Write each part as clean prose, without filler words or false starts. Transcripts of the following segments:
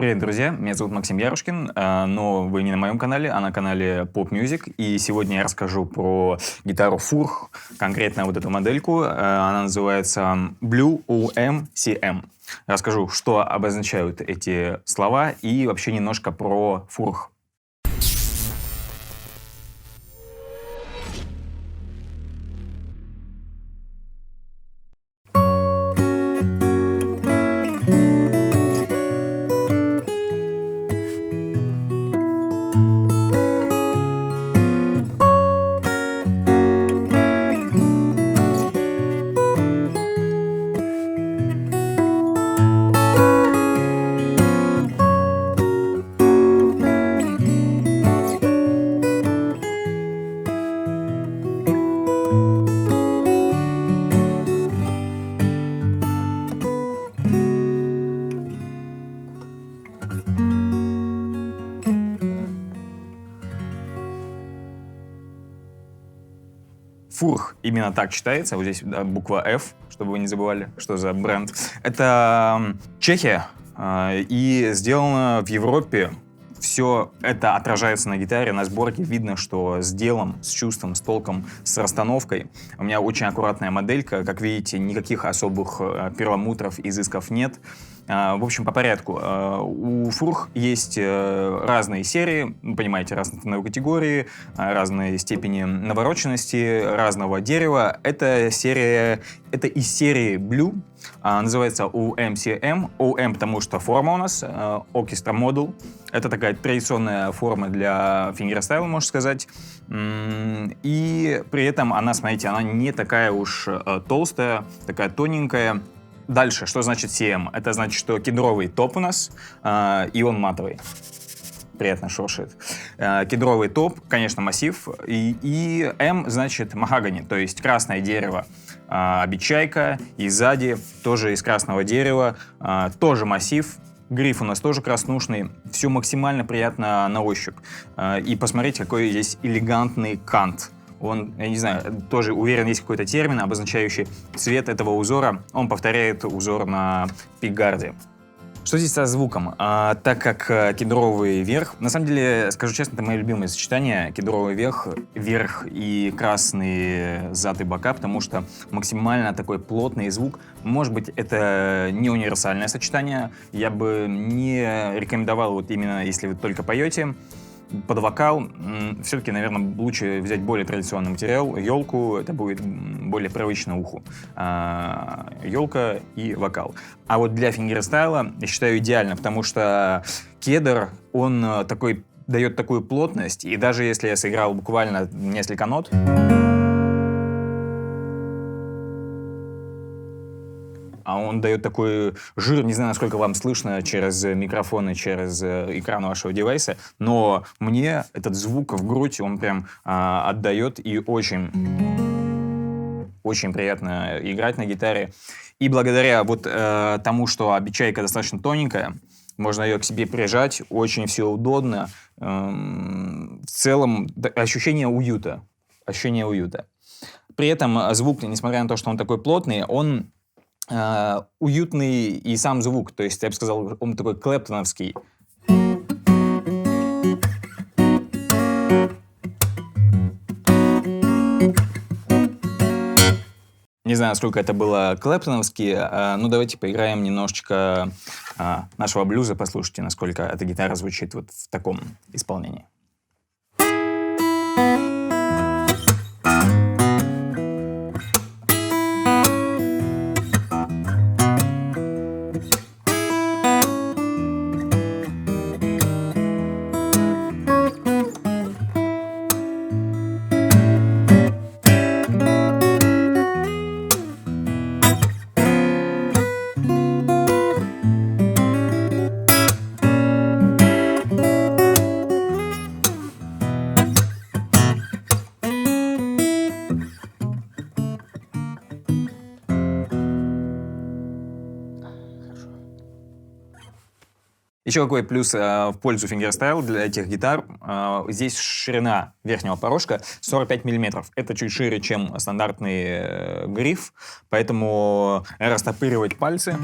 Привет, друзья! Меня зовут Максим Ярушкин, но вы не на моем канале, а на канале Pop Music. И сегодня я расскажу про гитару Furch, конкретно вот эту модельку. Она называется Blue OM-CM. Расскажу, что обозначают эти слова и вообще немножко про Furch. Furch именно так читается, вот здесь буква F, чтобы вы не забывали, что за бренд. Это Чехия, и сделано в Европе. Все это отражается на гитаре, на сборке. Видно, что с делом, с чувством, с толком, с расстановкой. У меня очень аккуратная моделька. Как видите, никаких особых перламутров, изысков нет. В общем, по порядку. У Furch есть разные серии, понимаете, разные ценовые категории, разные степени навороченности, разного дерева. Это из серии Blue, называется OM-CM. OM, потому что форма у нас, Orchestra Model. Это такая традиционная форма для фингерстайла, можно сказать. И при этом она, смотрите, она не такая уж толстая, такая тоненькая. Дальше, что значит CM? Это значит, что кедровый топ у нас, и он матовый. Приятно шуршит. Кедровый топ, конечно, массив. И M значит махагони, то есть красное дерево. Обечайка, и сзади тоже из красного дерева, тоже массив. Гриф у нас тоже краснушный. Все максимально приятно на ощупь. И посмотрите, какой здесь элегантный кант. Он, я не знаю, тоже уверен, есть какой-то термин, обозначающий цвет этого узора. Он повторяет узор на пикгарде. Что здесь со звуком? Так как кедровый верх, на самом деле, скажу честно, это мое любимое сочетание, кедровый верх и красный зад и бока, потому что максимально такой плотный звук. Может быть, это не универсальное сочетание, я бы не рекомендовал, вот именно если вы только поете. Под вокал все-таки, наверное, лучше взять более традиционный материал, елку, это будет более привычно уху. Елка и вокал. А вот для фингерстайла, я считаю, идеально, потому что кедр, он такой, дает такую плотность, и даже если я сыграл буквально несколько нот, а он дает такой жир, не знаю, насколько вам слышно через микрофоны, через экран вашего девайса, но мне этот звук в грудь, он прям отдает, и очень приятно играть на гитаре. И благодаря вот тому, что обечайка достаточно тоненькая, можно ее к себе прижать, очень все удобно. В целом ощущение уюта. При этом звук, несмотря на то, что он такой плотный, он уютный и сам звук, то есть, я бы сказал, он такой клэптоновский. Не знаю, насколько это было клэптоновски, но давайте поиграем немножечко нашего блюза, послушайте, насколько эта гитара звучит вот в таком исполнении. Еще какой плюс в пользу фингерстайл для этих гитар. Здесь ширина верхнего порожка 45 мм. Это чуть шире, чем стандартный гриф, поэтому растопыривать пальцы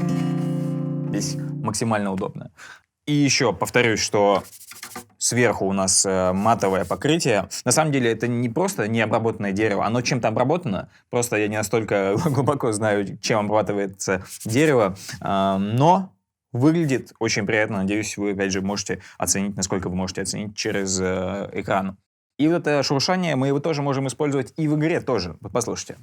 здесь максимально удобно. И еще повторюсь, что сверху у нас матовое покрытие. На самом деле это не просто необработанное дерево, оно чем-то обработано. Просто я не настолько глубоко знаю, чем обрабатывается дерево, но выглядит очень приятно. Надеюсь, вы, опять же, можете оценить, насколько вы можете оценить через экран. И вот это шуршание, мы его тоже можем использовать и в игре тоже. Вот послушайте.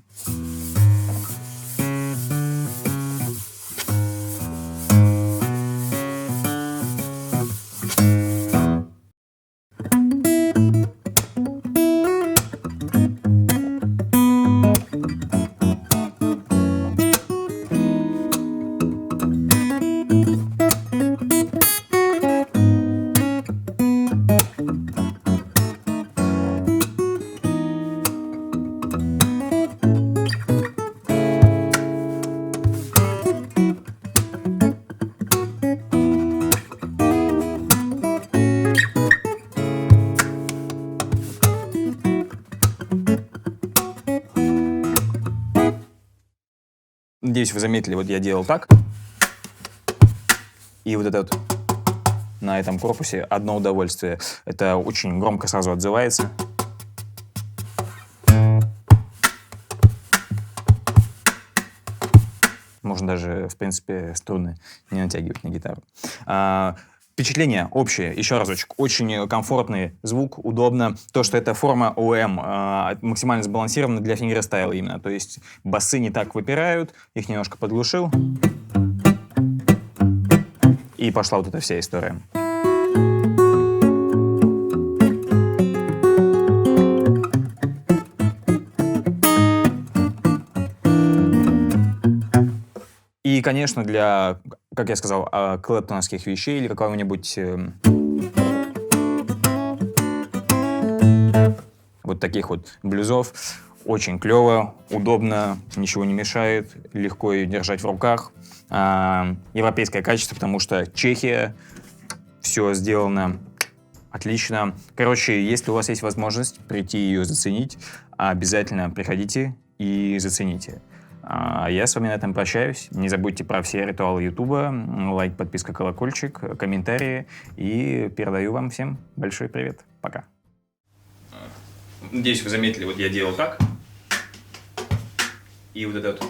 Надеюсь, вы заметили, вот я делал так. И вот это вот на этом корпусе одно удовольствие. Это очень громко сразу отзывается. Можно даже, в принципе, струны не натягивать на гитару. Впечатление общее, еще разочек, очень комфортный звук, удобно. То, что это форма ОМ, максимально сбалансирована для фингерстайла именно. То есть басы не так выпирают, их немножко подглушил. И пошла вот эта вся история. И, конечно, для, как я сказал, клэптоновских вещей или какого-нибудь вот таких вот блюзов очень клево, удобно, ничего не мешает, легко ее держать в руках. Европейское качество, потому что Чехия, все сделано отлично. Короче, если у вас есть возможность прийти ее заценить, обязательно приходите и зацените. Я с вами на этом прощаюсь. Не забудьте про все ритуалы Ютуба, лайк, подписка, колокольчик, комментарии. И передаю вам всем большой привет. Пока. Надеюсь, вы заметили, вот я делал так. И вот это вот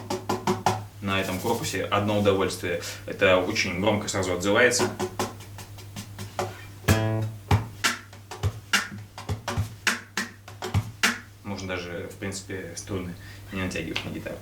на этом корпусе одно удовольствие. Это очень громко сразу отзывается. Можно даже, в принципе, струны не натягивать на гитару.